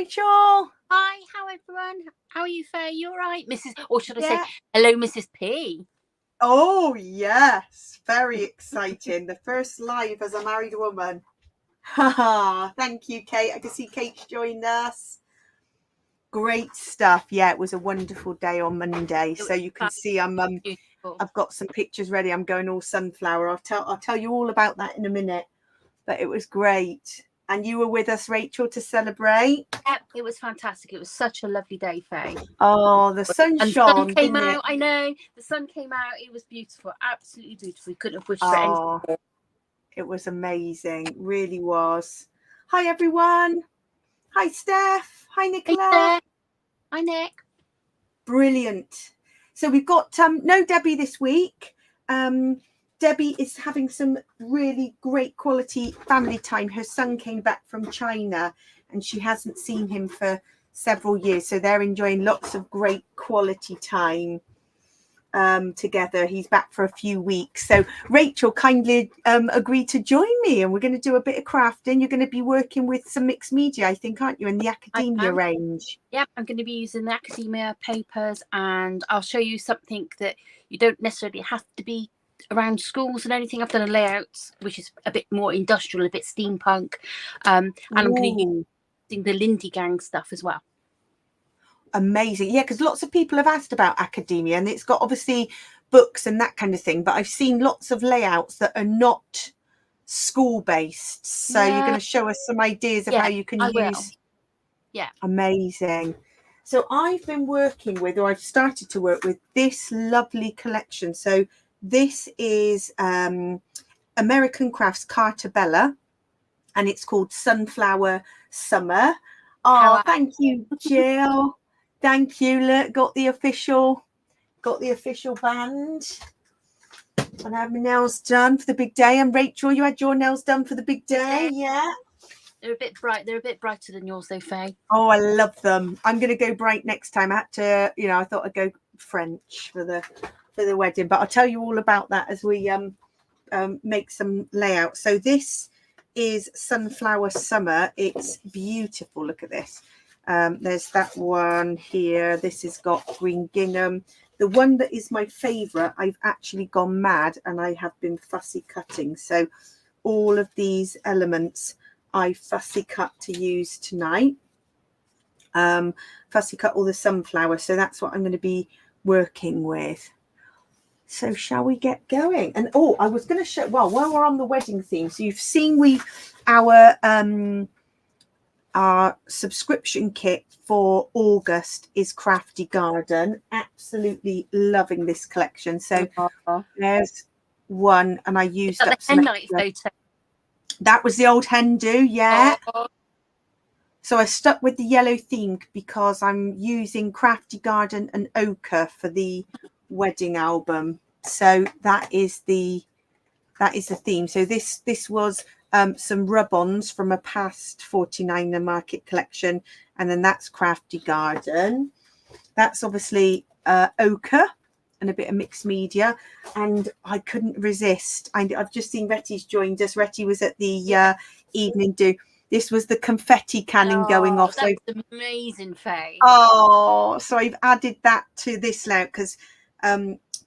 Rachel. Hi, how everyone? How are you, Faye? You all right, Mrs. Or should I say, hello, Mrs. P? Oh, yes. Very exciting. The first live as a married woman. Thank you, Kate. I can see Kate's joined us. Great stuff. Yeah, it was a wonderful day on Monday. So you can see I've got some pictures ready. I'm going all sunflower. I'll tell you all about that in a minute. But it was great. And you were with us, Rachel, to celebrate. Yep, it was fantastic. It was such a lovely day, Faye. Oh, the sun shone. Sun came out. I know the sun came out. It was beautiful, absolutely beautiful. We couldn't have wished for anything more. It was amazing, really was. Hi, everyone. Hi, Steph. Hi, Nicola. Hi, Nick. Brilliant. So we've got no Debbie this week. Debbie is having some really great quality family time. Her son came back from China and she hasn't seen him for several years. So they're enjoying lots of great quality time together. He's back for a few weeks. So Rachel kindly agreed to join me and we're going to do a bit of crafting. You're going to be working with some mixed media, I think, aren't you, in the academia range? Yep, I'm going to be using the academia papers and I'll show you something that you don't necessarily have to be around schools and anything. I've done a layout which is a bit more industrial, a bit steampunk, and I'm going to be using the Lindy Gang stuff as well. Amazing. Yeah, because lots of people have asked about academia and it's got obviously books and that kind of thing, but I've seen lots of layouts that are not school based, so you're going to show us some ideas of how you can use. Amazing. So I've been working with, or I've started to work with, this lovely collection. So this is American Crafts Cartabella and it's called Sunflower Summer. Oh, thank you, Jill. Thank you. Look, got the official band. And I have my nails done for the big day. And Rachel, you had your nails done for the big day, yeah? They're a bit bright. They're a bit brighter than yours, though, Faye. Oh, I love them. I'm going to go bright next time. I had to, I thought I'd go French for the wedding, but I'll tell you all about that as we make some layouts. So this is Sunflower Summer. It's beautiful. Look at this. There's that one here. This has got green gingham. The one that is my favorite, I've actually gone mad and I have been fussy cutting. So all of these elements I fussy cut to use tonight. Fussy cut all the sunflower. So that's what I'm going to be working with. So shall we get going? And I was going to show, well, while we're on the wedding theme, so you've seen our subscription kit for August is Crafty Garden. Absolutely loving this collection. So there's one, and I used up some extra. That was the old hen do, yeah. So I stuck with the yellow theme because I'm using Crafty Garden and ochre for the wedding album. So that is the theme. So this was some rub-ons from a past 49er market collection, and then that's Crafty Garden. That's obviously ochre and a bit of mixed media, and I couldn't resist. I've just seen Retty's joined us. Retty was at the evening do. This was the confetti cannon going off. That's amazing, Faye. Oh, so I've added that to this layout because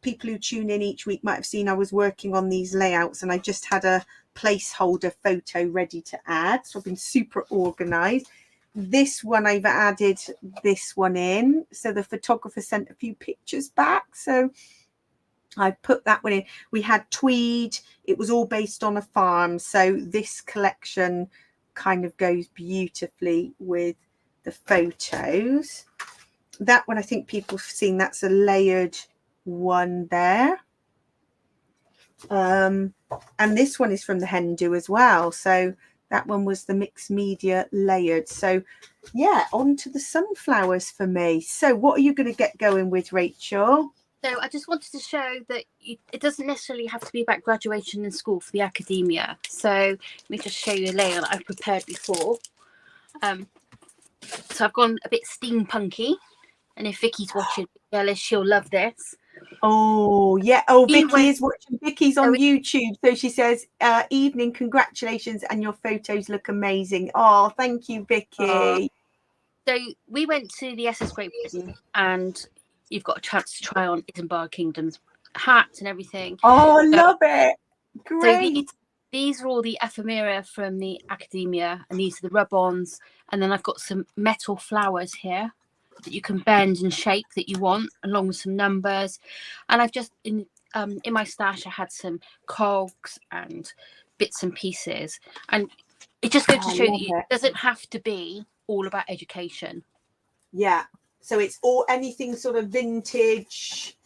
people who tune in each week might have seen I was working on these layouts and I just had a placeholder photo ready to add. So I've been super organized. This one, I've added this one in. So the photographer sent a few pictures back. So I put that one in. We had tweed. It was all based on a farm. So this collection kind of goes beautifully with the photos. That one, I think people have seen, that's a layered one there. And this one is from the hen do as well. So that one was the mixed media layered. So yeah, on to the sunflowers for me. So what are you going to get going with, Rachel? So I just wanted to show that it doesn't necessarily have to be about graduation in school for the academia. So let me just show you a layer that I've prepared before. So I've gone a bit steampunky, and if Vicky's watching, jealous, she'll love this. Oh yeah. Oh, Vicky is watching. Vicky's on YouTube, so she says, "Evening, congratulations, and your photos look amazing." Oh, thank you, Vicky. So we went to the SS Great Britain, and you've got a chance to try on Isambard Kingdom's hats and everything. Oh, I love it. Great. So these are all the ephemera from the academia, and these are the rub-ons. And then I've got some metal flowers here that you can bend and shape that you want, along with some numbers. And I've just in my stash, I had some cogs and bits and pieces, and it just goes to show that it doesn't have to be all about education. Yeah, so it's all anything sort of vintage.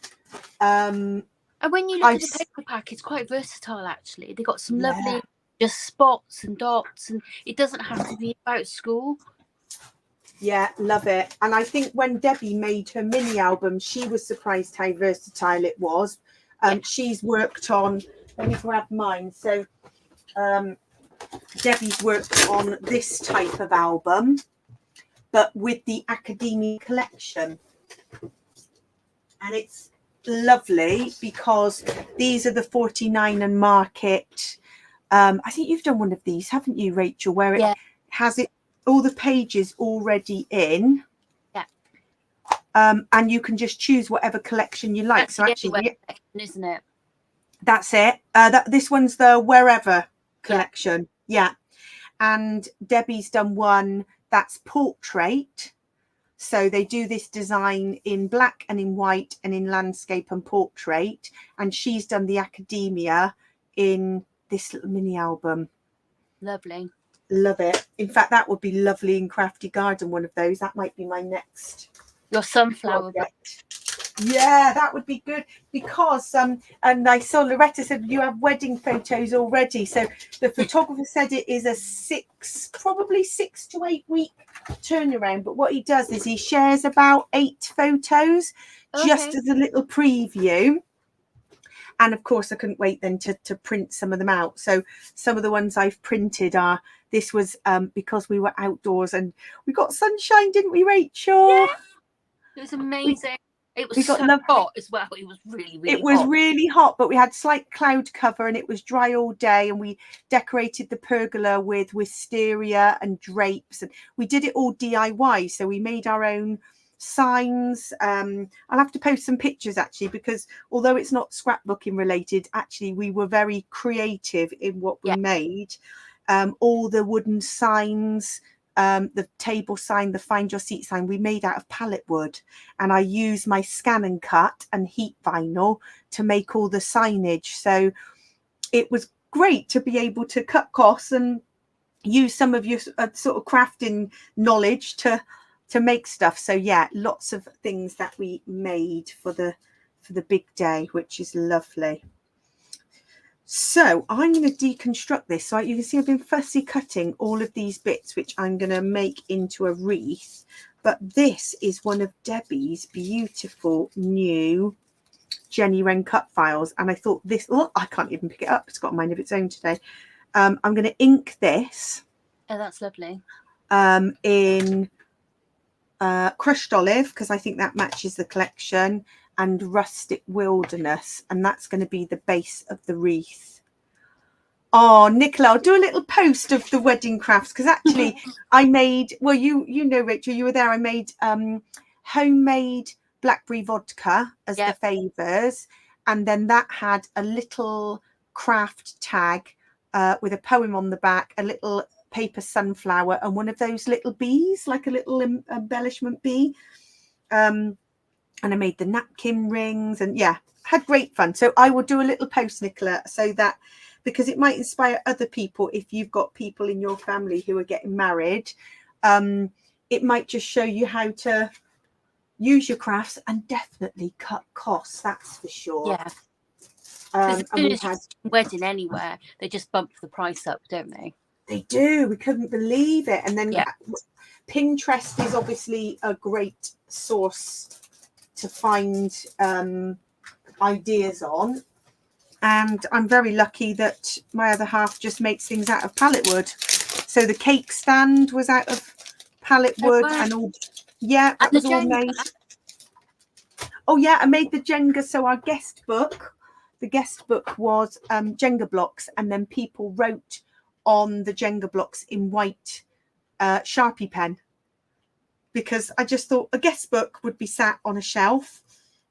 And when you look at the paper pack, it's quite versatile actually. They've got some lovely just spots and dots, and it doesn't have to be about school. Yeah, love it. And I think when Debbie made her mini album, she was surprised how versatile it was. She's worked on, let me grab mine. So Debbie's worked on this type of album, but with the Academia collection. And it's lovely because these are the 49 and Market. I think you've done one of these, haven't you, Rachel, where it has all the pages already in. Yeah. And you can just choose whatever collection you like. That's so actually, isn't it? That's it. This one's the Wherever collection. Yeah. And Debbie's done one that's portrait. So they do this design in black and in white and in landscape and portrait. And she's done the Academia in this little mini album. Lovely. Love it. In fact, that would be lovely in Crafty Garden, one of those. That might be my next. Your sunflower project. Yeah, that would be good because and I saw Loretta said you have wedding photos already. So the photographer said it is a probably 6 to 8 week turnaround. But what he does is he shares about 8 photos just as a little preview. And of course, I couldn't wait then to print some of them out. So some of the ones I've printed are, this was because we were outdoors and we got sunshine, didn't we, Rachel? Yeah. It was amazing. It was so hot as well. It was really, really hot. It was really hot, but we had slight cloud cover and it was dry all day. And we decorated the pergola with wisteria and drapes. And we did it all DIY. So we made our own signs. I'll have to post some pictures actually, because although it's not scrapbooking related, actually we were very creative in what we made. All the wooden signs, the table sign, the find your seat sign, we made out of pallet wood, and I used my scan and cut and heat vinyl to make all the signage. So it was great to be able to cut costs and use some of your sort of crafting knowledge to make stuff. So yeah, lots of things that we made for the big day, which is lovely. So I'm going to deconstruct this. So you can see I've been fussy cutting all of these bits, which I'm going to make into a wreath. But this is one of Debbie's beautiful new Jenny Wren Cutfiles. And I thought this, I can't even pick it up. It's got a mind of its own today. I'm going to ink this. Oh, that's lovely. In crushed olive, because I think that matches the collection, and rustic wilderness, and that's going to be the base of the wreath. Oh, Nicola, I'll do a little post of the wedding crafts, because actually I made, well, you know, Rachel, you were there, I made homemade blackberry vodka as the favours, and then that had a little craft tag with a poem on the back, a little paper sunflower, and one of those little bees, like a little embellishment bee. And I made the napkin rings, and had great fun. So I will do a little post, Nicola, so that, because it might inspire other people, if you've got people in your family who are getting married, it might just show you how to use your crafts and definitely cut costs, that's for sure. Yeah. As soon as you wedding anywhere, they just bump the price up, don't they? They do. We couldn't believe it. And then Pinterest is obviously a great source to find ideas on. And I'm very lucky that my other half just makes things out of pallet wood. So the cake stand was out of pallet wood and all. Yeah, that was all made. Oh yeah, I made the Jenga. So our guest book, the guest book was Jenga blocks, and then people wrote on the Jenga blocks in white Sharpie pen, because I just thought a guest book would be sat on a shelf,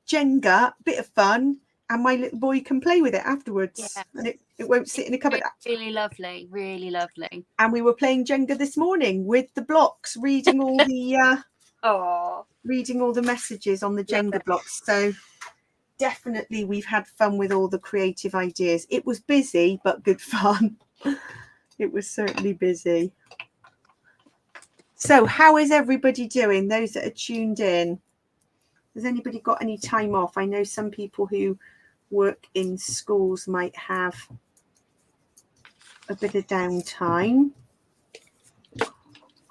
Jenga, bit of fun, and my little boy can play with it afterwards. Yeah. And it won't sit in a cupboard. Really lovely, really lovely. And we were playing Jenga this morning with the blocks, reading all the reading all the messages on the Jenga blocks. So definitely we've had fun with all the creative ideas. It was busy, but good fun. It was certainly busy. So how is everybody doing? Those that are tuned in, has anybody got any time off? I know some people who work in schools might have a bit of downtime.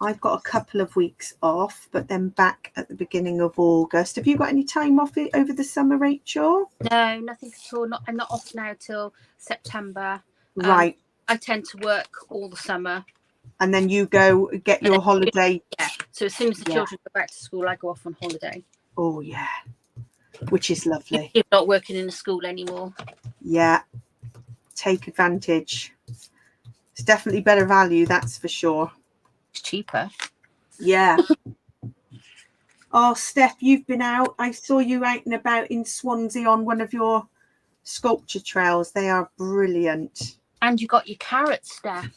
I've got a couple of weeks off, but then back at the beginning of August. Have you got any time off over the summer, Rachel? No, nothing at all. I'm not off now till September. Right. I tend to work all the summer. And then you go get your holiday. Yeah. So as soon as the children go back to school, I go off on holiday. Oh, yeah. Which is lovely. You're not working in a school anymore. Yeah. Take advantage. It's definitely better value, that's for sure. It's cheaper. Yeah. Oh, Steph, you've been out. I saw you out and about in Swansea on one of your sculpture trails. They are brilliant. And you got your carrots, Steph.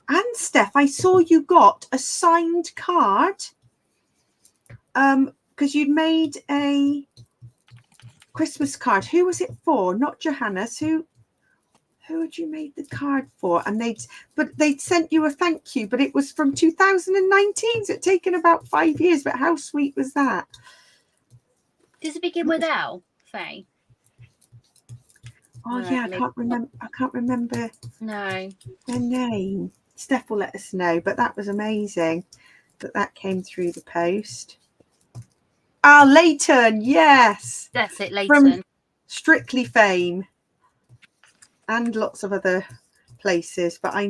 And Steph, I saw you got a signed card. Because you'd made a Christmas card. Who was it for? Not Johannes. Who had you made the card for? And they'd sent you a thank you, but it was from 2019. So it'd taken about 5 years. But how sweet was that? Does it begin with L, Faye? Oh yeah, I can't remember. No. Their name. Steph will let us know. But that was amazing that came through the post. Ah, Leighton, yes. That's it, Leighton. From Strictly fame. And lots of other places. But I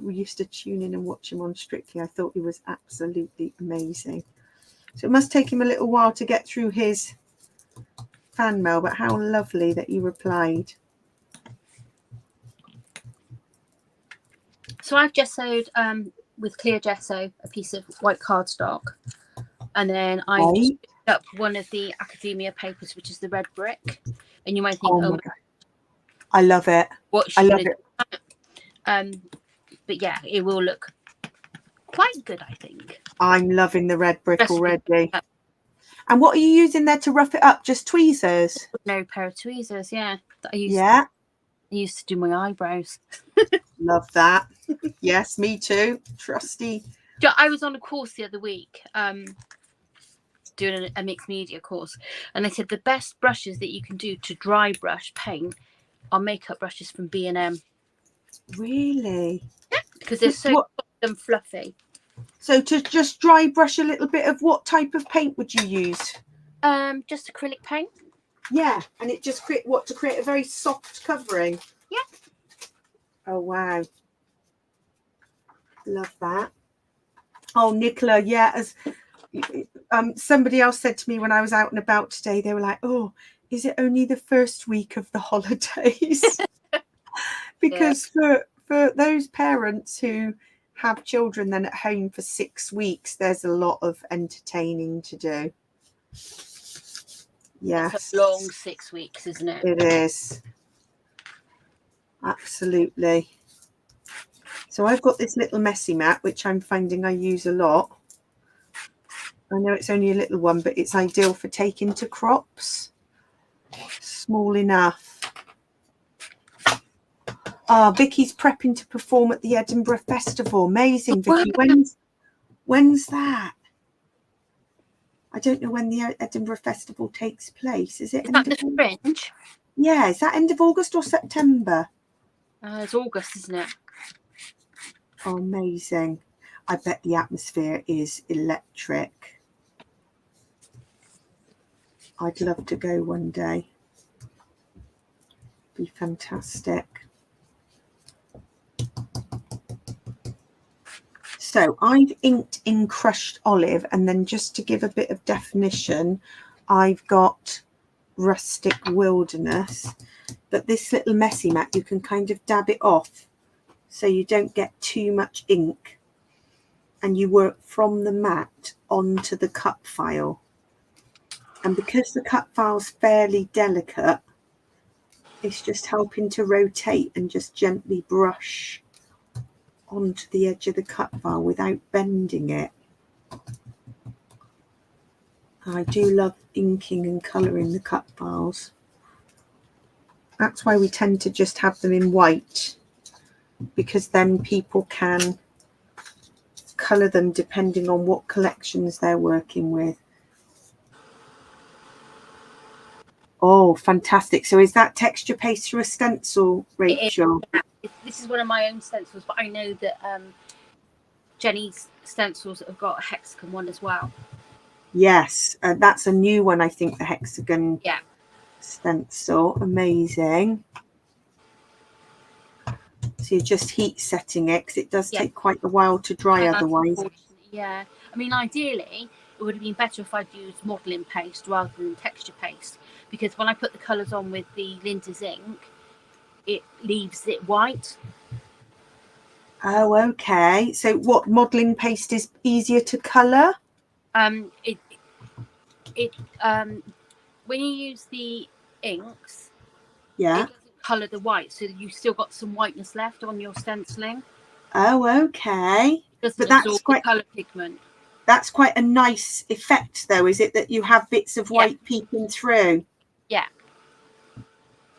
used to tune in and watch him on Strictly. I thought he was absolutely amazing. So it must take him a little while to get through his fan mail. But how lovely that you replied. So I've gessoed with clear gesso a piece of white cardstock. And then I picked up one of the academia papers, which is the red brick. And you might think, oh my God. I love it. I love it. But yeah, it will look quite good, I think. I'm loving the red brick already. And what are you using there to rough it up? Just tweezers? No, pair of tweezers, yeah. That I used to do my eyebrows. Love that. Yes, me too. Trusty. I was on a course the other week, doing a mixed media course, and they said the best brushes that you can do to dry brush paint are makeup brushes from B&M. Really? Yeah, because they're so soft and fluffy. So to just dry brush a little bit of what type of paint would you use? Just acrylic paint. Yeah, and it just create a very soft covering. Yeah. Oh wow. Love that. Oh, Nicola, yeah, as somebody else said to me when I was out and about today, they were like, oh, is it only the first week of the holidays? Because for those parents who have children then at home for 6 weeks, there's a lot of entertaining to do. Yes. It's a long 6 weeks, isn't it? It is. Absolutely. So I've got this little messy mat, which I'm finding I use a lot. I know it's only a little one, but it's ideal for taking to crops. Small enough. Vicky's prepping to perform at the Edinburgh Festival. Amazing, Vicky. When's that? I don't know when the Edinburgh Festival takes place. Is that the Fringe? Yeah, is that end of August or September? It's August, isn't it? Oh, amazing. I bet the atmosphere is electric. I'd love to go one day. Be fantastic. So I've inked in crushed olive, and then just to give a bit of definition, I've got rustic wilderness. But this little messy mat, you can kind of dab it off so you don't get too much ink. and you work from the mat onto the cut file. And because the cut file's fairly delicate, it's just helping to rotate and just gently brush onto the edge of the cut file without bending it. I do love inking and colouring the cut files. That's why we tend to just have them in white, because then people can colour them depending on what collections they're working with. Oh, fantastic. So is that texture paste through a stencil, Rachel? This is one of my own stencils, but I know that Jenny's stencils have got a hexagon one as well. Yes, that's a new one, I think, the hexagon stencil. Amazing. So you're just heat setting it, because it does take quite a while to dry otherwise. Yeah, I mean, ideally, it would have been better if I'd used modelling paste rather than texture paste, because when I put the colours on with the Linda's ink, it leaves it white. Oh, okay. So what, modelling paste is easier to colour? When you use the inks, it doesn't colour the white, so you've still got some whiteness left on your stenciling. Oh, okay. But that's quite colour pigment. That's quite a nice effect, though, is it, that you have bits of white peeking through? Yeah.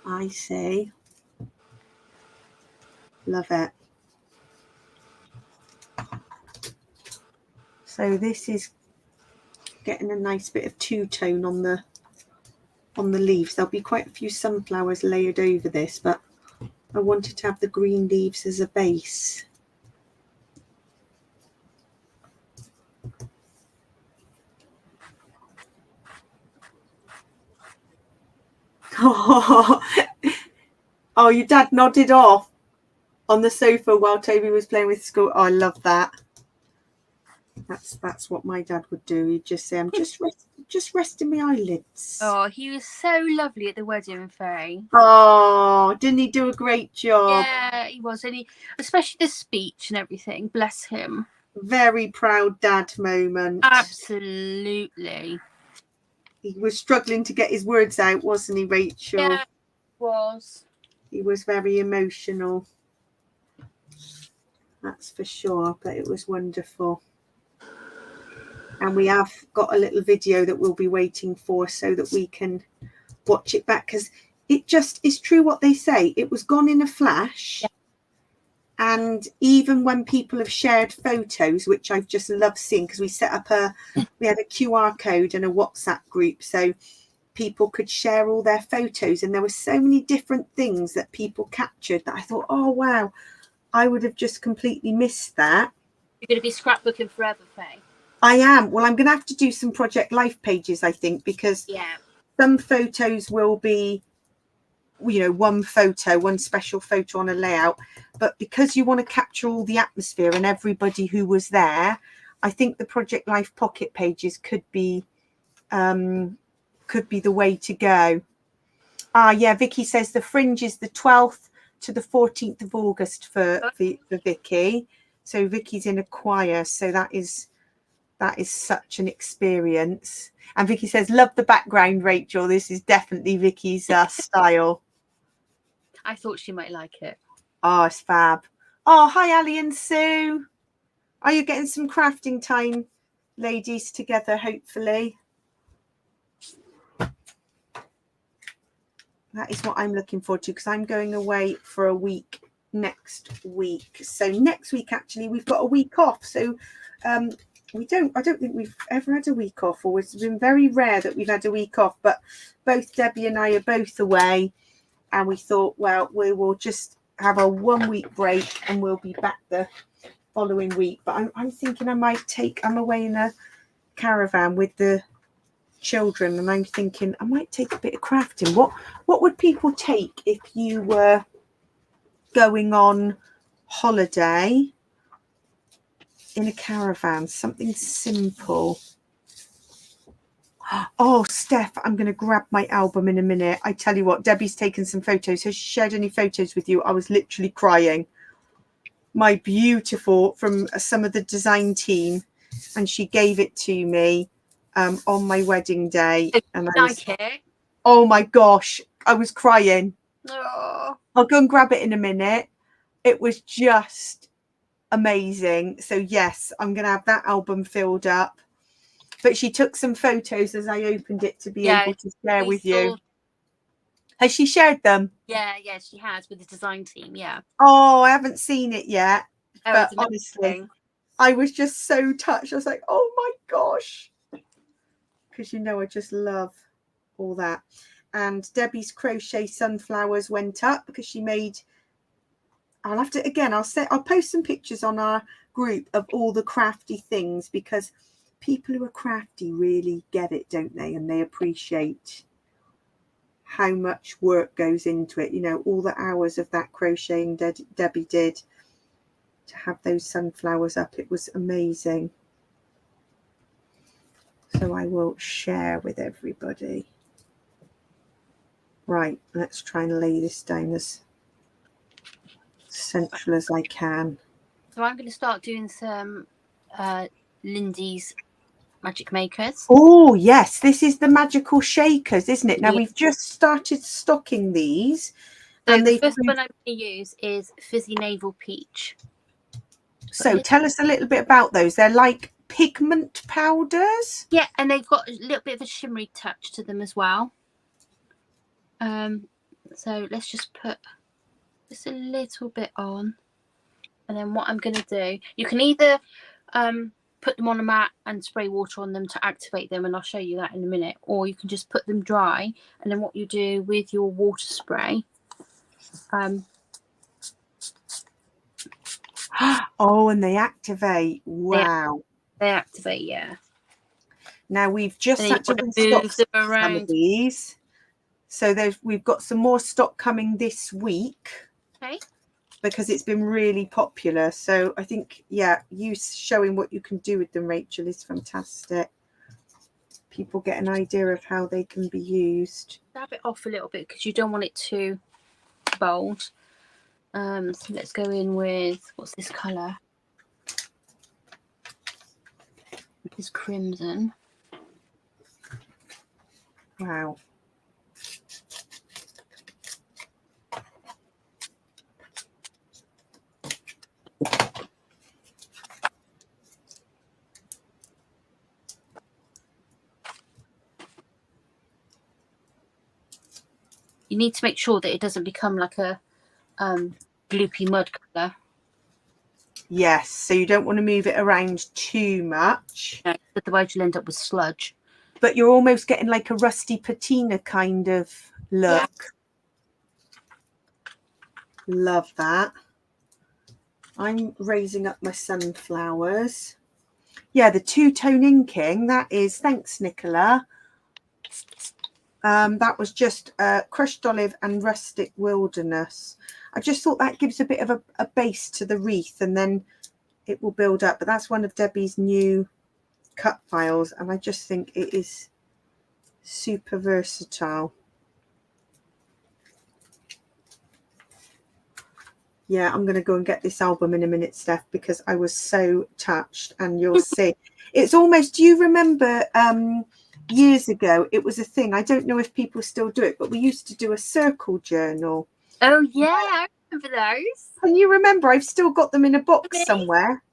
I see. Love it. So this is getting a nice bit of two-tone on the leaves. There'll be quite a few sunflowers layered over this, but I wanted to have the green leaves as a base. Oh, your dad nodded off on the sofa while Toby was playing with school. Oh, I love that. That's what my dad would do. He'd just say, "I'm just resting my eyelids." Oh, he was so lovely at the wedding, Faye. Oh, didn't he do a great job? Yeah, he was, and especially the speech and everything. Bless him. Very proud dad moment. Absolutely. He was struggling to get his words out, wasn't he, Rachel? Yeah, he was. He was very emotional. That's for sure, but it was wonderful. And we have got a little video that we'll be waiting for so that we can watch it back, because it just is true what they say. It was gone in a flash. Yeah. And even when people have shared photos, which I've just loved seeing, because we had a QR code and a WhatsApp group, so people could share all their photos, and there were so many different things that people captured that I thought, oh wow, I would have just completely missed that. You're going to be scrapbooking forever, Faye. I am. Well, I'm going to have to do some Project Life pages, I think, because some photos will be, one photo, one special photo on a layout. But because you want to capture all the atmosphere and everybody who was there, I think the Project Life pocket pages could be the way to go. Yeah, Vicky says the fringe is the 12th to the 14th of August for Vicky. So Vicky's in a choir, so that is such an experience. And Vicky says, love the background, Rachel. This is definitely Vicky's style. I thought she might like it. Oh, it's fab. Oh, hi, Ali and Sue. Are you getting some crafting time, ladies, together, hopefully? That is what I'm looking forward to, because I'm going away for a week next week. So next week, actually, we've got a week off. So I don't think we've ever had a week off, or it's been very rare that we've had a week off, but both Debbie and I are both away, and we thought, well, we will just have a 1 week break and we'll be back the following week. But I'm thinking I'm away in a caravan with the children, and I'm thinking I might take a bit of crafting. What would people take if you were going on holiday in a caravan? Something simple. Oh, Steph, I'm going to grab my album in a minute. I tell you what, Debbie's taken some photos. Has she shared any photos with you? I was literally crying. my beautiful from some of the design team, and she gave it to me on my wedding day. And I was, oh my gosh, I was crying. Oh. I'll go and grab it in a minute. It was just amazing. So yes, I'm going to have that album filled up. But she took some photos as I opened it to be able to share with you. Has she shared them? Yeah, she has with the design team. Yeah. Oh, I haven't seen it yet. Oh, but honestly, I was just so touched. I was like, oh my gosh. Because, you know, I just love all that. And Debbie's crochet sunflowers went up because she made, I'll have to, again, I'll post some pictures on our group of all the crafty things, because people who are crafty really get it, don't they? And they appreciate how much work goes into it. You know, all the hours of that crocheting Debbie did to have those sunflowers up. It was amazing. So I will share with everybody. Right, let's try and lay this down as central as I can. So I'm going to start doing some Lindy's magic makers. Oh yes, this is the magical shakers, isn't it? Now we've just started stocking these. So and the first one I'm going to use is Fizzy Navel Peach. So tell us a little bit about those. They're like pigment powders. Yeah, and they've got a little bit of a shimmery touch to them as well. So let's just put just a little bit on. And then what I'm going to do, you can either put them on a mat and spray water on them to activate them, and I'll show you that in a minute, or you can just put them dry, and then what you do with your water spray. Oh, and they activate. Wow. They activate, yeah. Now we've just had to restock some of these. So we've got some more stock coming this week. Okay. Because it's been really popular. So I think, yeah, you showing what you can do with them, Rachel, is fantastic. People get an idea of how they can be used. Dab it off a little bit because you don't want it too bold. So let's go in with, what's this colour? It is crimson. Wow. You need to make sure that it doesn't become like a gloopy mud colour. Yes, so you don't want to move it around too much. No, otherwise you'll end up with sludge. But you're almost getting like a rusty patina kind of look. Yeah. Love that. I'm raising up my sunflowers. Yeah, the two-tone inking, that is, thanks, Nicola. That was just crushed olive and rustic wilderness. I just thought that gives a bit of a base to the wreath, and then it will build up. But that's one of Debbie's new Cutfiles, and I just think it is super versatile. Yeah, I'm going to go and get this album in a minute, Steph, because I was so touched, and you'll see. It's almost, do you remember years ago, it was a thing. I don't know if people still do it, but we used to do a circle journal. Oh, yeah, I remember those. Can you remember? I've still got them in a box somewhere.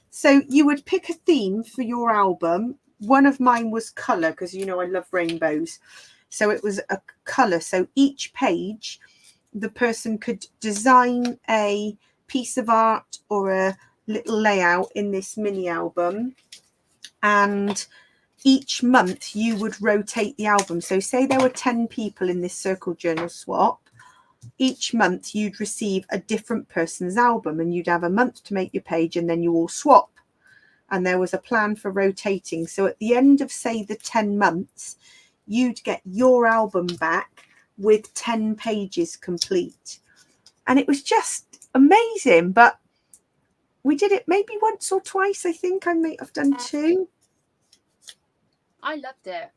So you would pick a theme for your album. One of mine was colour, because, you know, I love rainbows. So it was a colour. So each page, the person could design a piece of art or a little layout in this mini album. And each month you would rotate the album. So say there were 10 people in this circle journal swap. Each month you'd receive a different person's album, and you'd have a month to make your page, and then you all swap. And there was a plan for rotating. So at the end of, say, the 10 months, you'd get your album back with 10 pages complete. And it was just amazing. But we did it maybe once or twice. I think I may have done 2. I loved it.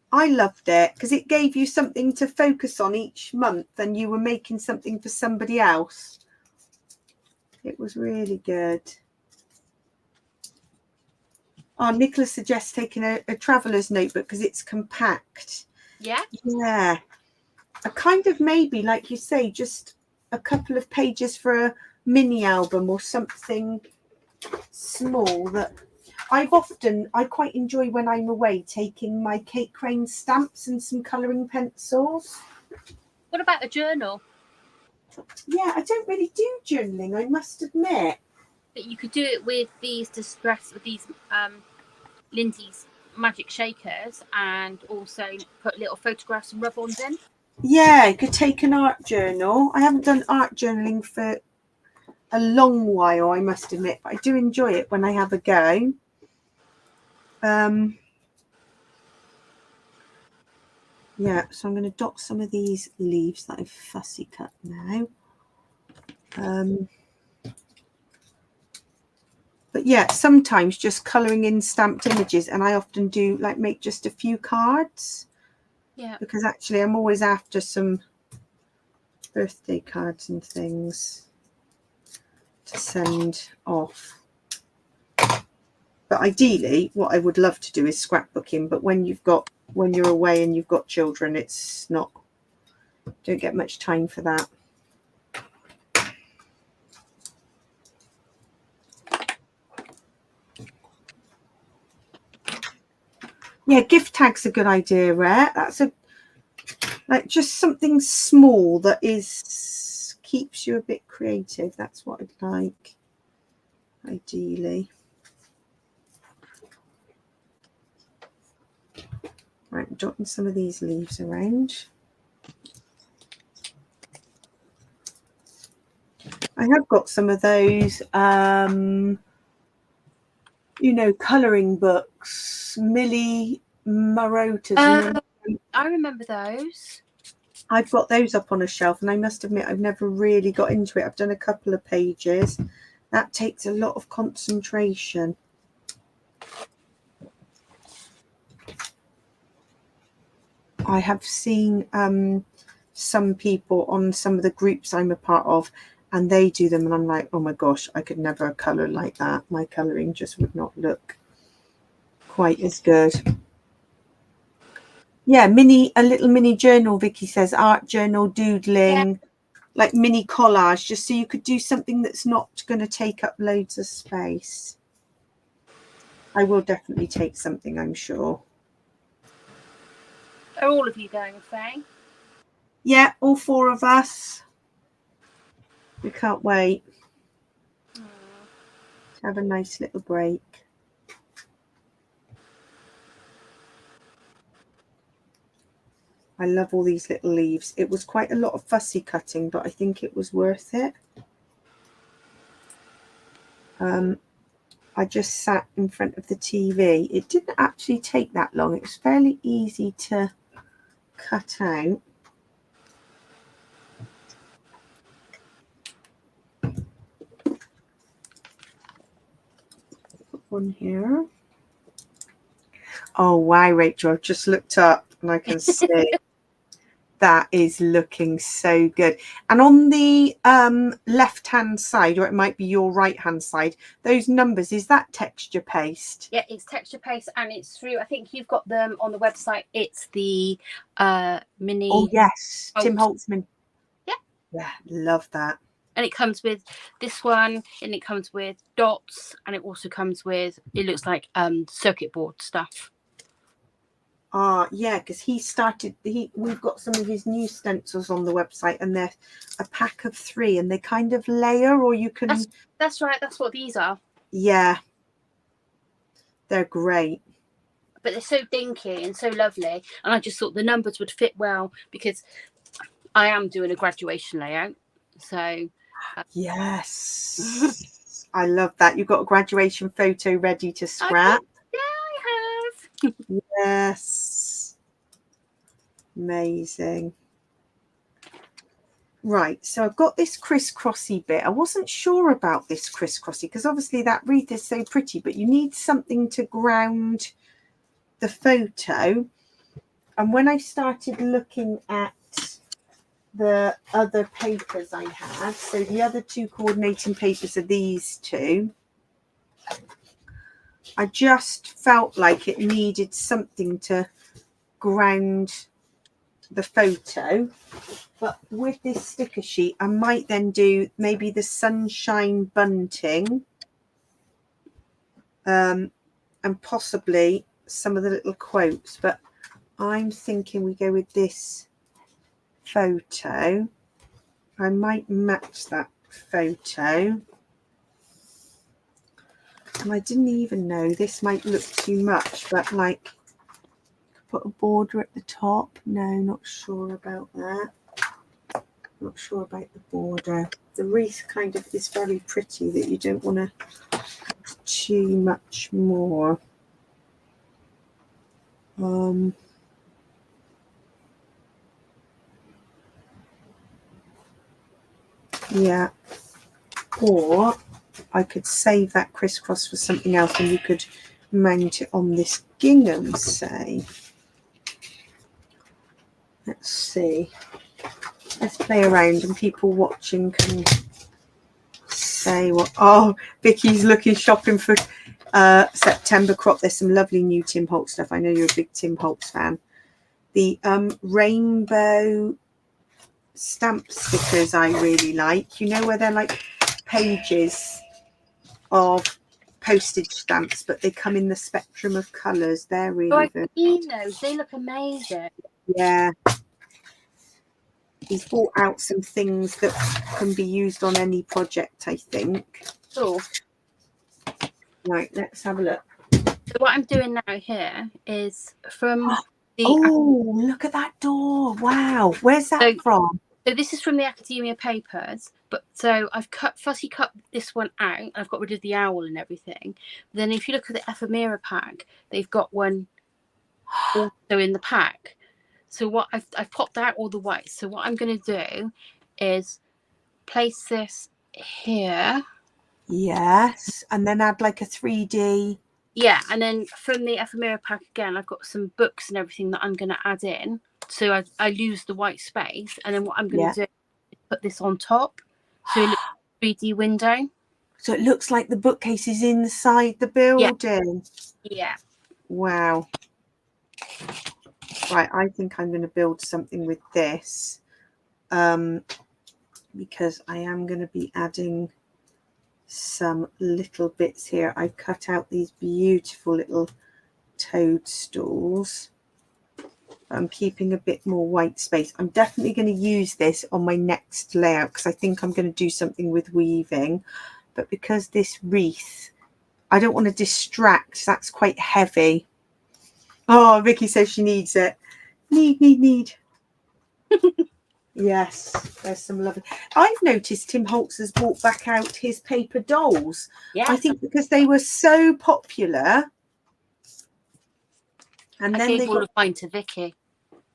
I loved it because it gave you something to focus on each month, and you were making something for somebody else. It was really good. Oh, Nicholas suggests taking a traveller's notebook because it's compact. Yeah. Yeah. A kind of maybe, like you say, just a couple of pages for a mini album or something small that I quite enjoy when I'm away taking my Kate Crane stamps and some colouring pencils. What about a journal? Yeah, I don't really do journaling, I must admit. But you could do it with these Lindsay's magic shakers, and also put little photographs and rub-ons in. Yeah, I could take an art journal. I haven't done art journaling for a long while, I must admit, but I do enjoy it when I have a go. Yeah, so I'm going to dot some of these leaves that I've fussy cut now. But yeah, sometimes just colouring in stamped images, and I often do like make just a few cards. Yeah. Because actually I'm always after some birthday cards and things to send off. But ideally, what I would love to do is scrapbooking. But when you're away and you've got children, it's not, don't get much time for that. Yeah, gift tags a good idea, Rhett. That's like just something small that keeps you a bit creative. That's what I'd like, ideally. Right, dotting some of these leaves around. I have got some of those, colouring books, Millie Marota's. I remember those. I've got those up on a shelf, and I must admit I've never really got into it. I've done a couple of pages. That takes a lot of concentration. I have seen some people on some of the groups I'm a part of, and they do them, and I'm like, oh my gosh, I could never colour like that. My colouring just would not look quite as good. Yeah, a little mini journal, Vicky says, art journal, doodling, like mini collage, just so you could do something that's not going to take up loads of space. I will definitely take something, I'm sure. Are all of you going, Faye? Yeah, all 4 of us. We can't wait to have a nice little break. I love all these little leaves. It was quite a lot of fussy cutting, but I think it was worth it. I just sat in front of the TV. It didn't actually take that long. It was fairly easy to cut out. Put one here. Oh, wow, Rachel, I've just looked up and I can see that is looking so good. And on the left-hand side, or it might be your right-hand side, those numbers, is that texture paste? Yeah, it's texture paste, and it's through, I think you've got them on the website. It's the mini. Oh, yes, Tim Holtzman. Yeah. Yeah, love that. And it comes with this one, and it comes with dots, and it also comes with, it looks like circuit board stuff. Yeah, because we've got some of his new stencils on the website, and they're a pack of 3, and they kind of layer, or you can. That's right. That's what these are. Yeah, they're great. But they're so dinky and so lovely, and I just thought the numbers would fit well because I am doing a graduation layout. So. Yes, I love that. You've got a graduation photo ready to scrap. Yeah, I have. Yes, amazing. Right, so I've got this crisscrossy bit. I wasn't sure about this crisscrossy because obviously that wreath is so pretty, but you need something to ground the photo. And when I started looking at the other papers I had. So the other two coordinating papers are these two. I just felt like it needed something to ground the photo, but with this sticker sheet I might then do maybe the sunshine bunting, and possibly some of the little quotes, but I'm thinking we go with this photo. I might match that photo, and I didn't even know this might look too much, but like put a border at the top. No, not sure about that. Not sure about the border. The wreath kind of is very pretty that you don't want to have too much more. Yeah, or I could save that crisscross for something else and you could mount it on this gingham, say. Let's see. Let's play around and people watching can say what. Oh, Vicky's looking shopping for September crop. There's some lovely new Tim Holtz stuff. I know you're a big Tim Holtz fan. The rainbow stamp stickers I really like. You know, where they're like pages of postage stamps, but they come in the spectrum of colours. They're really I've seen those. They look amazing. Yeah. He's brought out some things that can be used on any project, I think. Cool. Right, let's have a look. So what I'm doing now here is from the... Oh, look at that door. Wow. Where's that from? So this is from the Academia papers, but so I've fussy cut this one out. I've got rid of the owl and everything. But then if you look at the ephemera pack, they've got one also in the pack. So what I've popped out all the whites. So what I'm going to do is place this here. Yes, and then add like a 3D. Yeah, and then from the ephemera pack again, I've got some books and everything that I'm going to add in. So I lose the white space, and then what I'm going to do is put this on top, so it looks like a 3D window. So it looks like the bookcase is inside the building. Yeah. Wow. Right, I think I'm going to build something with this, because I am going to be adding some little bits here. I've cut out these beautiful little toadstools. I'm keeping a bit more white space. I'm definitely going to use this on my next layout because I think I'm going to do something with weaving. But because this wreath, I don't want to distract. That's quite heavy. Oh, Vicky says she needs it. Need. Yes, there's some lovely. I've noticed Tim Holtz has brought back out his paper dolls. Yeah. I think because they were so popular. And then they got mine to Vicky.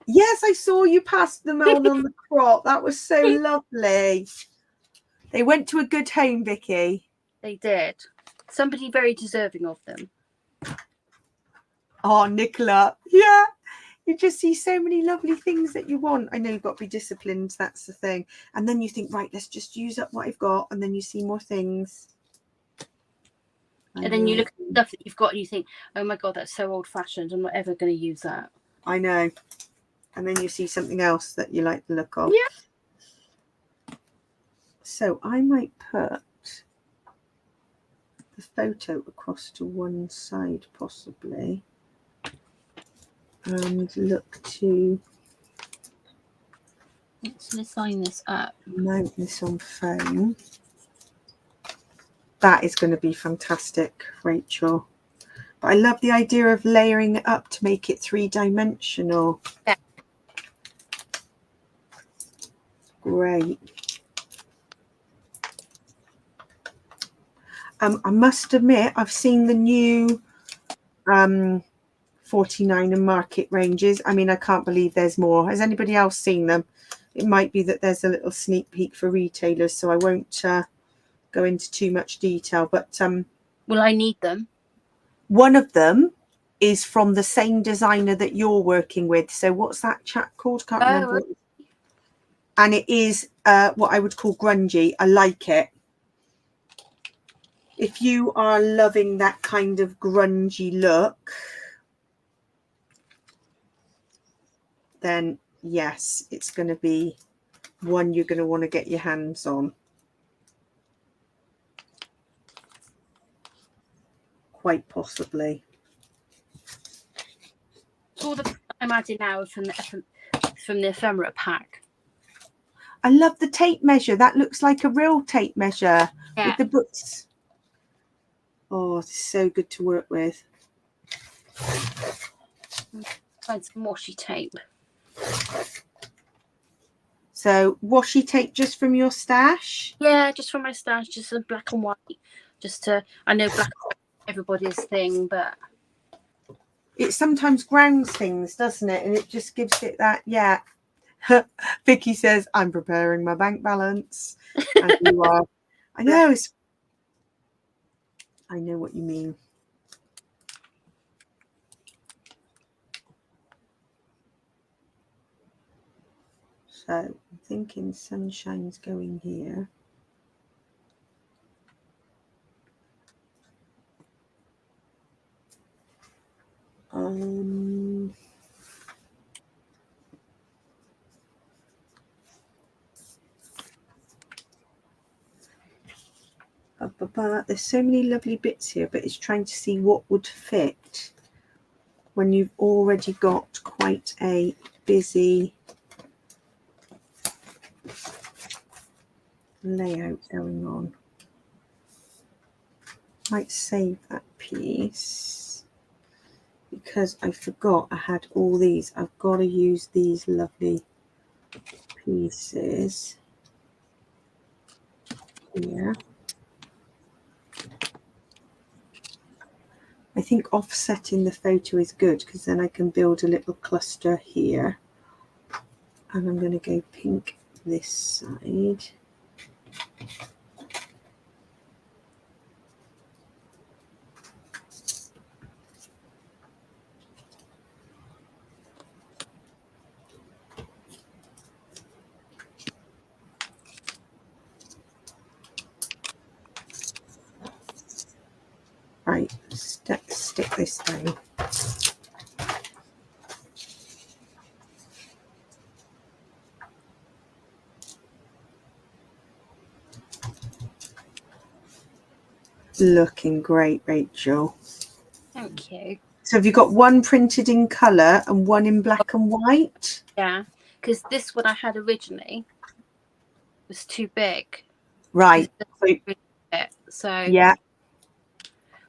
Yes, I saw you pass them on the crop. That was so lovely. They went to a good home, Vicky. They did. Somebody very deserving of them. Oh, Nicola. Yeah. You just see so many lovely things that you want. I know you've got to be disciplined. That's the thing. And then you think, right, let's just use up what I've got. And then you see more things. And then you look at stuff that you've got and you think, oh my God, that's so old fashioned. I'm not ever going to use that. I know. And then you see something else that you like the look of. Yeah. So I might put the photo across to one side, possibly. And look to... Let's line this up. Mount this on foam. That is going to be fantastic, Rachel. But I love the idea of layering it up to make it 3-dimensional. Yeah. Great. I must admit, I've seen the new 49 and Market ranges. I mean, I can't believe there's more. Has anybody else seen them? It might be that there's a little sneak peek for retailers, so I won't go into too much detail. But will I need them? One of them is from the same designer that you're working with. So what's that chap called? Can't remember. and it is what I would call grungy. I like it. If you are loving that kind of grungy look, then yes, it's going to be one you're going to want to get your hands on. Quite possibly. All the I'm adding now from the ephemera pack. I love the tape measure. That looks like a real tape measure with the books. Oh, it's so good to work with. Find some washi tape. So washi tape just from your stash? Yeah, just from my stash, just a black and white. Just to, I know black and white is everybody's thing, but it sometimes grounds things, doesn't it? And it just gives it that, yeah. Vicky says, I'm preparing my bank balance. And you are. I know. I know what you mean. So I'm thinking sunshine's going here. There's so many lovely bits here, but it's trying to see what would fit when you've already got quite a busy layout going on. Might save that piece because I forgot I had all these. I've got to use these lovely pieces here. I think offsetting the photo is good because then I can build a little cluster here. And I'm going to go pink this side. Right, stick this down. Looking great, Rachel. thank you. So have you got one printed in colour and one in black and white? Yeah, because this one I had originally was too big. Right. So yeah.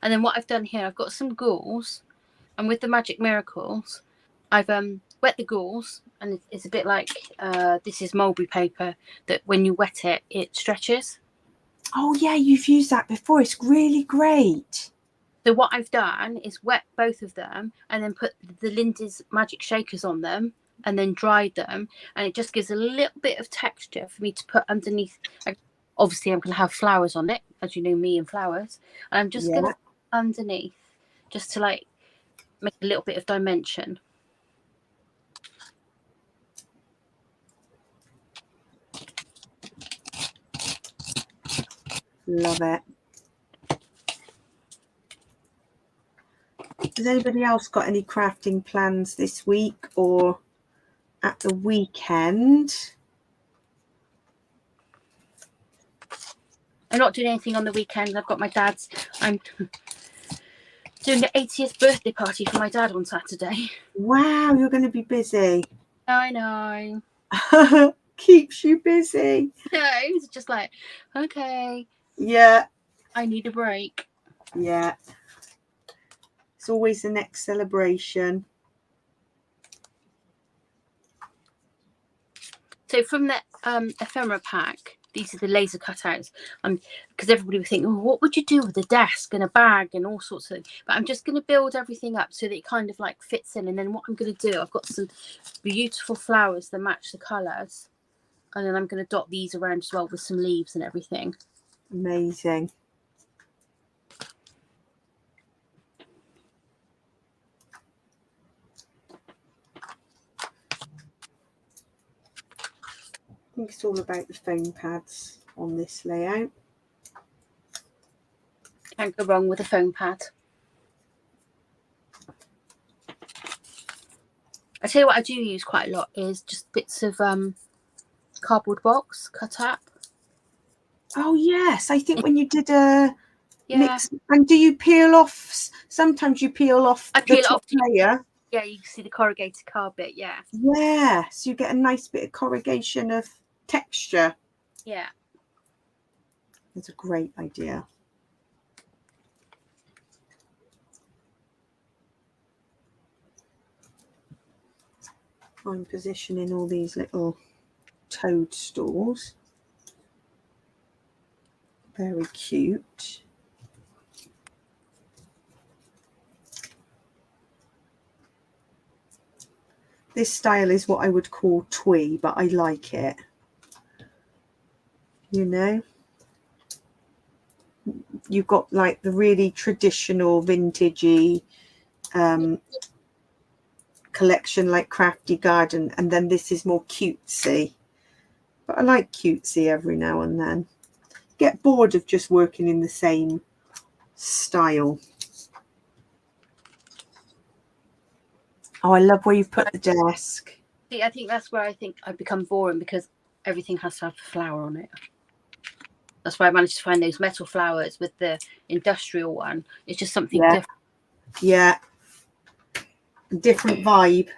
And then what I've done here, I've got some gauze, and with the Magic Miracles, I've wet the gauze, and it's a bit like this is mulberry paper that when you wet it, it stretches. Oh yeah, you've used that before. It's really great. So what I've done is wet both of them and then put the Lindy's Magic Shakers on them and then dried them, and it just gives a little bit of texture for me to put underneath. Obviously, I'm going to have flowers on it, as you know me and flowers. And I'm just going to put underneath just to like make a little bit of dimension. Love it. Has anybody else got any crafting plans this week or at the weekend? I'm not doing anything on the weekend. I've got my dad's. I'm doing the 80th birthday party for my dad on Saturday. Wow, you're going to be busy. I know. Keeps you busy. No, it's just like, okay. Yeah. I need a break. Yeah. It's always the next celebration. So from the ephemera pack, these are the laser cutouts. Because everybody would think, oh, what would you do with a desk and a bag and all sorts of things? But I'm just going to build everything up so that it kind of like fits in. And then what I'm going to do, I've got some beautiful flowers that match the colours. And then I'm going to dot these around as well with some leaves and everything. Amazing. think it's all about the foam pads on this layout. Can't go wrong with a foam pad. I tell you what I do use quite a lot is just bits of cardboard box cut up. Oh yes, I think when you did a mix, Yeah. and do you peel off? Sometimes you peel off I the peel it top off. layer. Yeah, you can see the corrugated card bit. Yeah. Yeah, so you get a nice bit of corrugation of texture. Yeah. It's a great idea. I'm positioning all these little toadstools. Very cute. This style is what I would call twee, but I like it. You know, you've got like the really traditional vintagey collection like Crafty Garden, and then this is more cutesy. But I like cutesy every now and then. Get bored of just working in the same style. Oh, I love where you put the desk. See, I think that's where I think I've become boring because everything has to have a flower on it. That's why I managed to find those metal flowers with the industrial one. It's just something different. Yeah. Different vibe,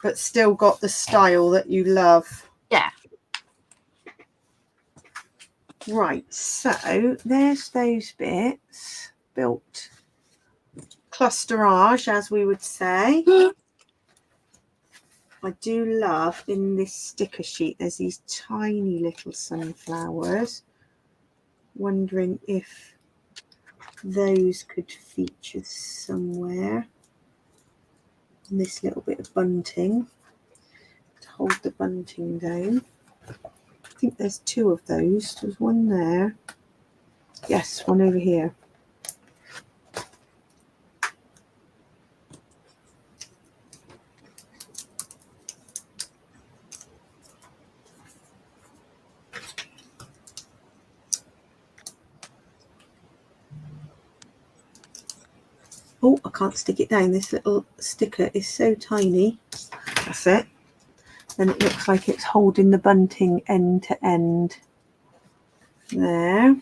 but still got the style that you love. Yeah. Right, so there's those bits built clusterage, as we would say. I do love in this sticker sheet there's these tiny little sunflowers. Wondering if those could feature somewhere. And this little bit of bunting to hold the bunting down. I think there's two of those. There's one there. Yes, one over here. Oh, I can't stick it down. This little sticker is so tiny. That's it. Then it looks like it's holding the bunting end to end. There.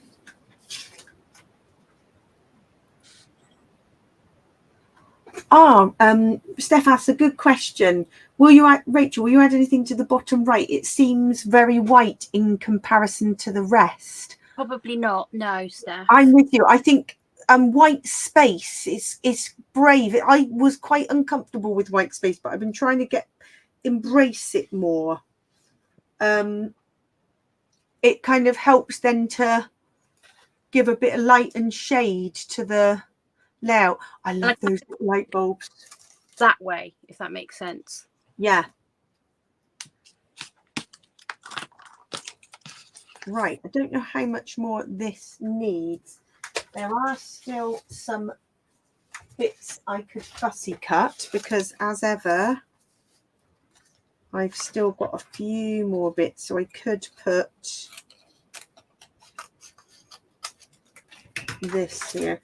Steph asked a good question. Will you add, Rachel, will you add anything to the bottom right? It seems very white in comparison to the rest. Probably not. No, Steph. I'm with you. I think white space is brave. I was quite uncomfortable with white space, but I've been trying to embrace it more. It kind of helps then to give a bit of light and shade to the layout. I love those light bulbs. That way, if that makes sense. Yeah. Right. I don't know how much more this needs. There are still some bits I could fussy cut because, as ever, I've still got a few more bits, so I could put this here.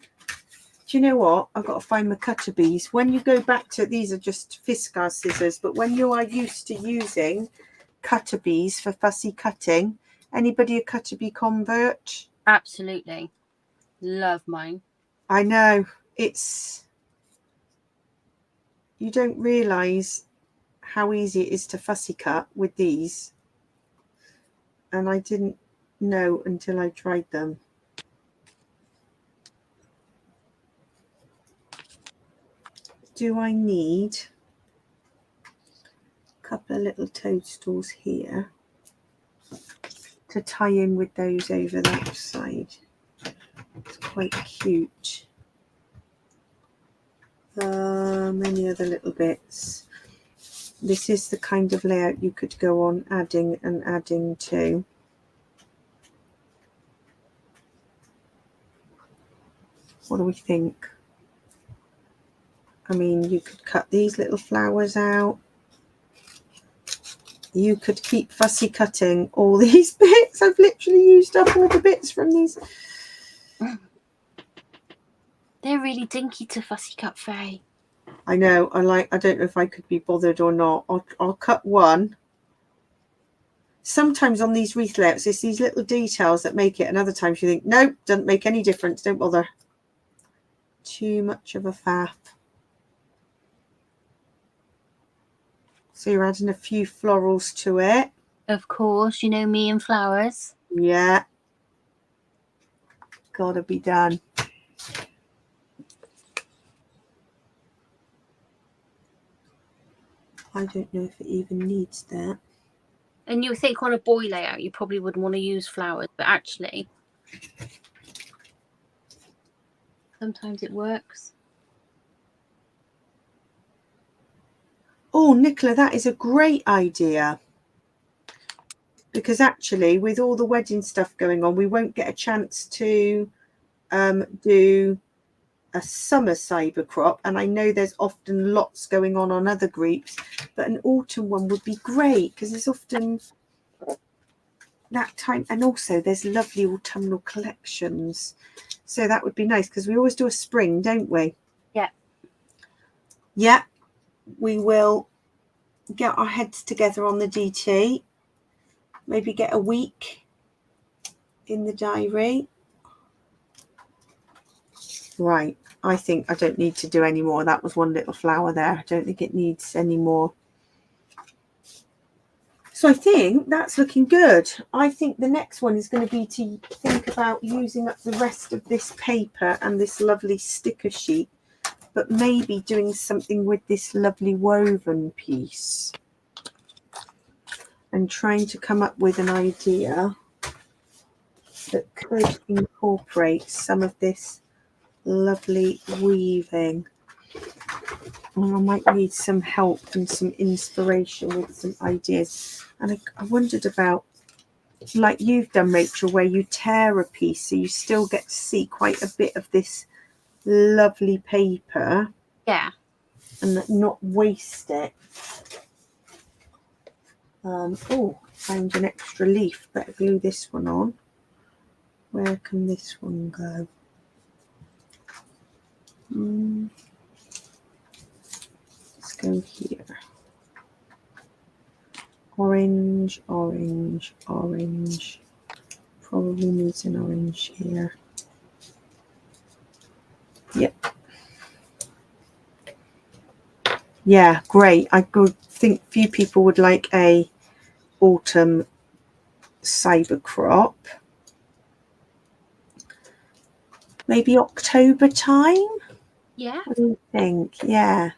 Do you know what? I've got to find my cutter bees. When you go back to, these are just Fiskars scissors, but when you are used to using cutter bees for fussy cutting, anybody a cutter bee convert? Absolutely. Love mine. I know. You don't realise how easy it is to fussy cut with these. And I didn't know until I tried them. Do I need a couple of little toadstools here to tie in with those over that side? It's quite cute. Many other little bits. This is the kind of layout you could go on adding and adding to. What do we think? I mean, you could cut these little flowers out. You could keep fussy cutting all these bits. I've literally used up all the bits from these. They're really dinky to fussy cut, Faye. I know. I don't know if I could be bothered or not. I'll cut one. Sometimes on these wreath layouts, it's these little details that make it, and other times you think, nope, doesn't make any difference. Don't bother. Too much of a faff. So you're adding a few florals to it. Of course, you know me and flowers. Yeah. Gotta be done. I don't know if it even needs that. And you think on a boy layout, you probably wouldn't want to use flowers, but actually, sometimes it works. Oh, Nicola, that is a great idea. Because actually, with all the wedding stuff going on, we won't get a chance to do a summer cyber crop. And I know there's often lots going on other groups, but an autumn one would be great because there's often that time. And also there's lovely autumnal collections. So that would be nice because we always do a spring, don't we? Yeah. Yeah, we will get our heads together on the DT. Maybe get a week in the diary. Right. I think I don't need to do any more. That was one little flower there. I don't think it needs any more. So I think that's looking good. I think the next one is going to be to think about using up the rest of this paper and this lovely sticker sheet, but maybe doing something with this lovely woven piece and trying to come up with an idea that could incorporate some of this lovely weaving. And I might need some help and some inspiration with some ideas. And I wondered about, like you've done, Rachel, where you tear a piece so you still get to see quite a bit of this lovely paper. Yeah. And not waste it. Oh, found an extra leaf. Better glue this one on. Where can this one go? Let's go here. Orange, orange, orange. Probably needs an orange here. Yep. Yeah, great. I could think few people would like a autumn cyber crop. Maybe October time? Yeah. What do you think? Yeah.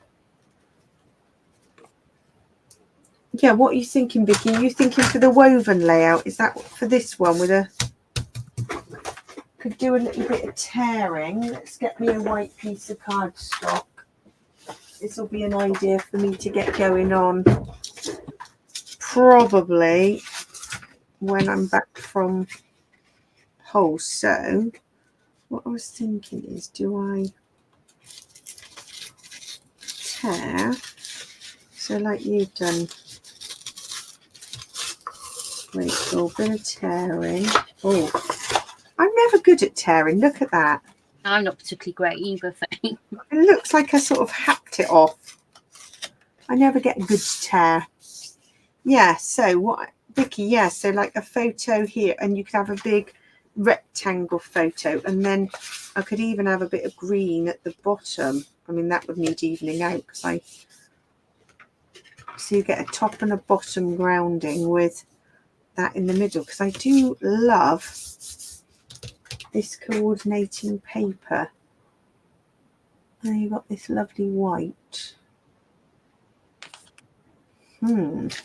Yeah, what are you thinking, Vicky? Are you thinking for the woven layout? Is that for this one with a... Could do a little bit of tearing. Let's get me a white piece of cardstock. This will be an idea for me to get going on. Probably when I'm back from Hull. So what I was thinking is, do I tear? So like you've done, Rachel, bit of tearing. Oh, I'm never good at tearing. Look at that. I'm not particularly great either, Faye. It looks like I sort of hacked it off. I never get a good tear. Yeah, so what, Vicky, yeah, so like a photo here, and you could have a big rectangle photo, and then I could even have a bit of green at the bottom. I mean, that would need evening out because so you get a top and a bottom grounding with that in the middle, because I do love this coordinating paper. And you've got this lovely white. But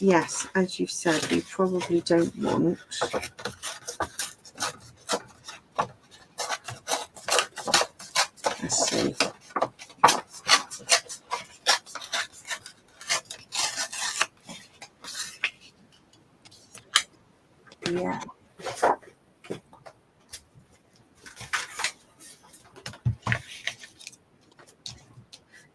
yes, as you said, we probably don't want let's see. Yeah.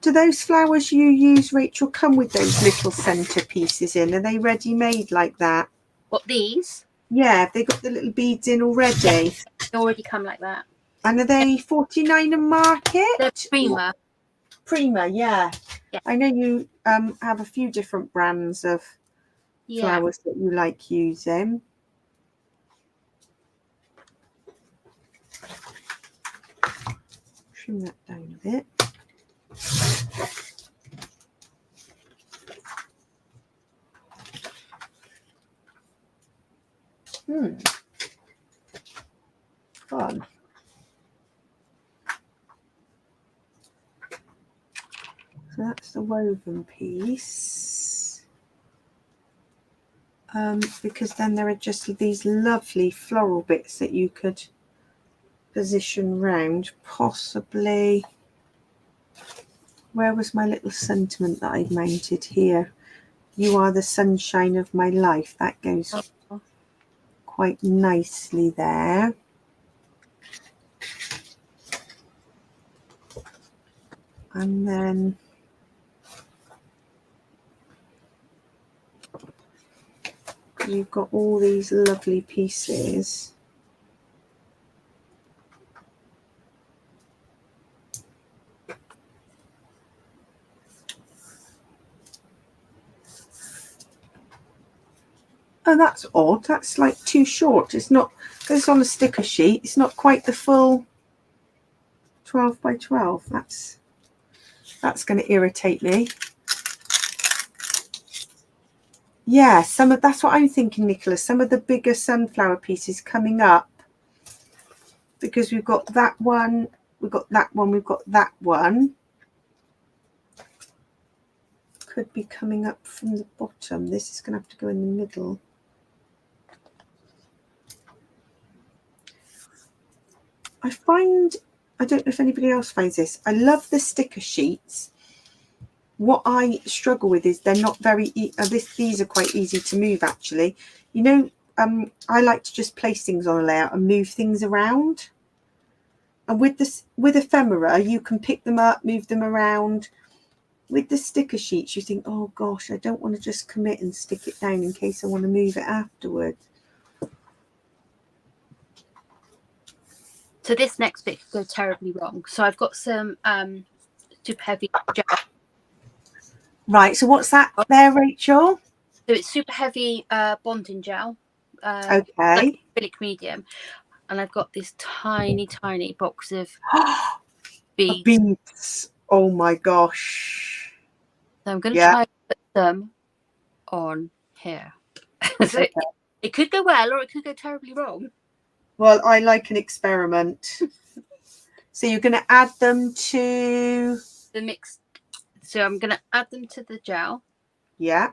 Do those flowers you use, Rachel, come with those little centerpieces in? Are they ready made like that? What, these? Yeah, they got the little beads in already. Yeah, they already come like that. And are they 49 a market? They're Prima. Prima, yeah. Yeah. I know you have a few different brands of flowers that you like using. Trim that down a bit. Fun. So that's the woven piece. Because then there are just these lovely floral bits that you could position round. Possibly, where was my little sentiment that I mounted here? You are the sunshine of my life. That goes quite nicely there. And then you've got all these lovely pieces. Oh, that's odd. That's like too short. It's not, because it's on a sticker sheet. It's not quite the full 12 by 12. That's going to irritate me. Yeah, that's what I'm thinking, Nicola. Some of the bigger sunflower pieces coming up, because we've got that one, we've got that one, we've got that one. Could be coming up from the bottom. This is going to have to go in the middle. I find, I don't know if anybody else finds this, I love the sticker sheets. What I struggle with is they're not very, these are quite easy to move actually. You know, I like to just place things on a layout and move things around. And with this, with ephemera, you can pick them up, move them around. With the sticker sheets, you think, oh gosh, I don't want to just commit and stick it down in case I want to move it afterwards. So this next bit could go terribly wrong. So I've got some super heavy gel. Right, so what's that there, Rachel? So it's super heavy bonding gel. Okay. Like acrylic medium. And I've got this tiny, tiny box of beads. Beads. Oh my gosh. So I'm going to try to put them on here. So it could go well or it could go terribly wrong. Well, I like an experiment. So you're going to add them to the mix. So I'm going to add them to the gel. Yeah.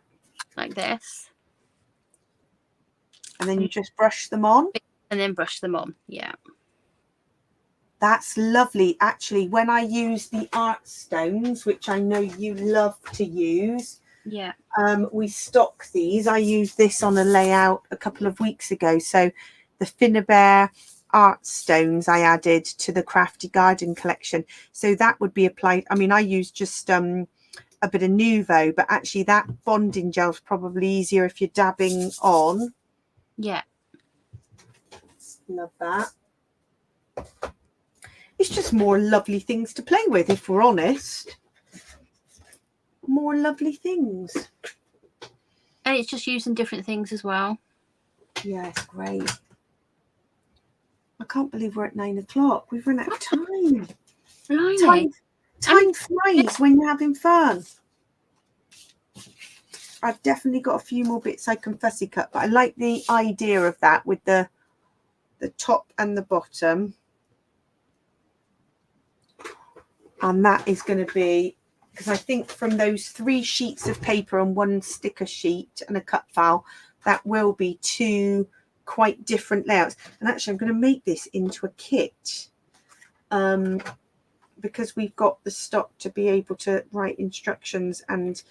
Like this. And then you just brush them on. And then brush them on. Yeah. That's lovely. Actually, when I use the art stones, which I know you love to use. Yeah. We stock these. I used this on a layout a couple of weeks ago. So the Finnabair art stones I added to the Crafty Garden collection. So that would be applied. I mean, I used just a bit of Nuvo, but actually that bonding gel is probably easier if you're dabbing on. Yeah. Love that. It's just more lovely things to play with, if we're honest. More lovely things. And it's just using different things as well. Yeah, it's great. I can't believe we're at 9 o'clock. We've run out of time. Time flies when you're having fun. I've definitely got a few more bits I can fussy cut, but I like the idea of that with the top and the bottom. And that is going to be, because I think from those 3 sheets of paper and 1 sticker sheet and a cut file, that will be 2 quite different layouts. And actually I'm going to make this into a kit because we've got the stock to be able to write instructions and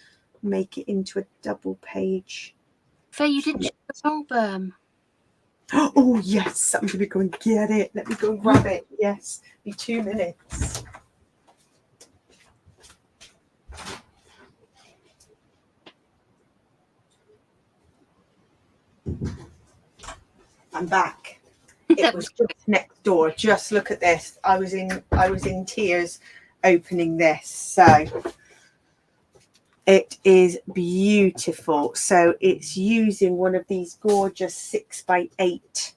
make it into a double page. Faye, you didn't show the album. Oh yes, I'm going to go and get it. Let me go and grab it. Yes, be 2 minutes. I'm back. It was just next door. Just look at this. I was in tears opening this. So it is beautiful. So it's using one of these gorgeous 6x8.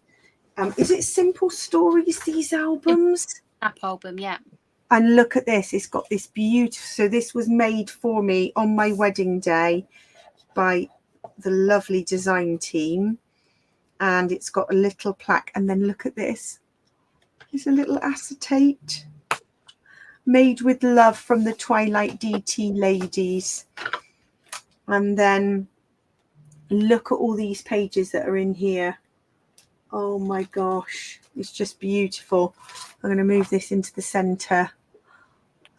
Is it Simple Stories, these albums? Snap album, yeah. And look at this. It's got this beautiful. So this was made for me on my wedding day by the lovely design team. And it's got a little plaque. And then look at this. There's a little acetate. Made with love from the Twilight DT ladies. And then look at all these pages that are in here. Oh my gosh. It's just beautiful. I'm going to move this into the center.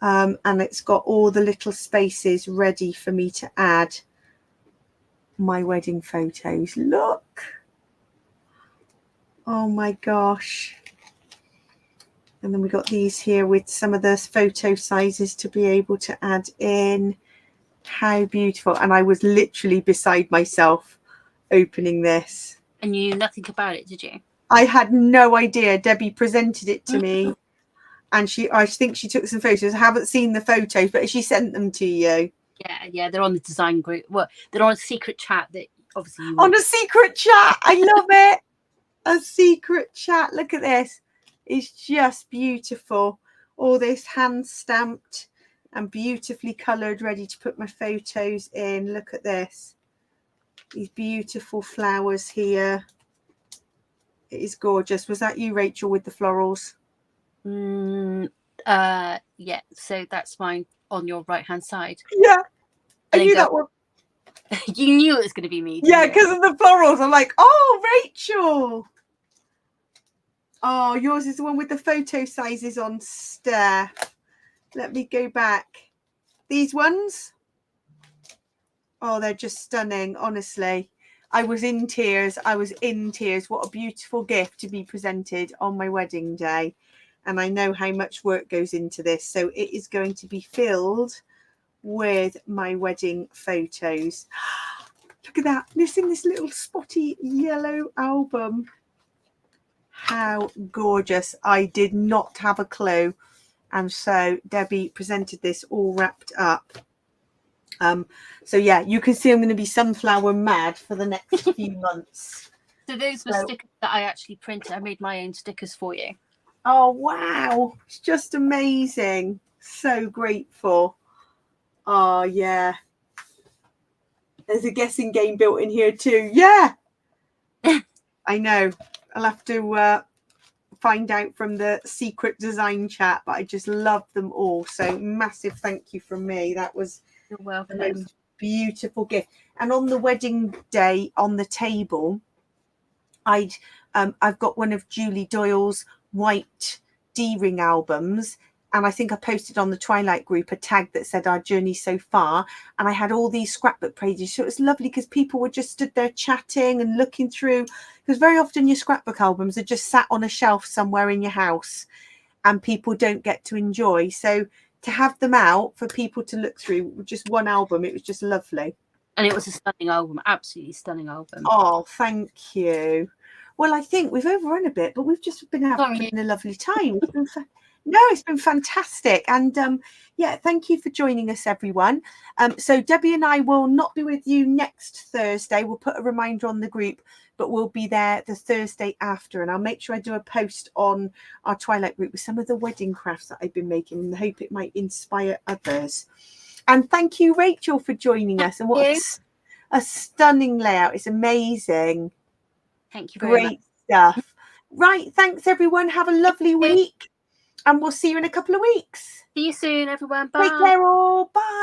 And it's got all the little spaces ready for me to add my wedding photos. Look. Oh my gosh. And then we got these here with some of the photo sizes to be able to add in. How beautiful. And I was literally beside myself opening this. And you knew nothing about it, did you? I had no idea. Debbie presented it to me. And I think she took some photos. I haven't seen the photos, but she sent them to you. Yeah, they're on the design group. Well, they're on a secret chat that obviously you on a secret chat. I love it. A secret chat. Look at this. It's just beautiful. All this hand stamped and beautifully coloured, ready to put my photos in. Look at this. These beautiful flowers here. It is gorgeous. Was that you, Rachel, with the florals? Yeah, so that's mine on your right hand side. Yeah, I knew that one. You knew it was going to be me. Yeah, because of the florals. I'm like, oh, Rachel. Oh, yours is the one with the photo sizes on Steph. Let me go back. These ones. Oh, they're just stunning, honestly. I was in tears. What a beautiful gift to be presented on my wedding day. And I know how much work goes into this. So it is going to be filled with my wedding photos. Look at that. This in this little spotty yellow album. How gorgeous. I did not have a clue. And so Debbie presented this all wrapped up. So yeah, you can see I'm going to be sunflower mad for the next few months. So those were stickers that I actually printed. I made my own stickers for you. Oh, wow. It's just amazing. So grateful. Oh, yeah. There's a guessing game built in here too. Yeah. I know. I'll have to find out from the secret design chat, but I just love them all. So massive thank you from me. That was You're welcome. the most beautiful gift. And on the wedding day on the table, I've got one of Julie Doyle's white D-ring albums, and I think I posted on the Twilight group a tag that said our journey so far, and I had all these scrapbook pages. So it was lovely because people were just stood there chatting and looking through, because very often your scrapbook albums are just sat on a shelf somewhere in your house and people don't get to enjoy. So to have them out for people to look through, just one album, it was just lovely. And it was a stunning album, absolutely stunning album. Oh, thank you. Well, I think we've overrun a bit, but we've just been having a lovely time. It's been fantastic. And yeah, thank you for joining us, everyone. So Debbie and I will not be with you next Thursday. We'll put a reminder on the group, but we'll be there the Thursday after. And I'll make sure I do a post on our Twilight group with some of the wedding crafts that I've been making, and hope it might inspire others. And thank you, Rachel, for joining us. And what a stunning layout. It's amazing. Thank you very much. Great stuff. Right. Thanks, everyone. Have a lovely week. And we'll see you in a couple of weeks. See you soon, everyone. Bye. Take care all. Bye.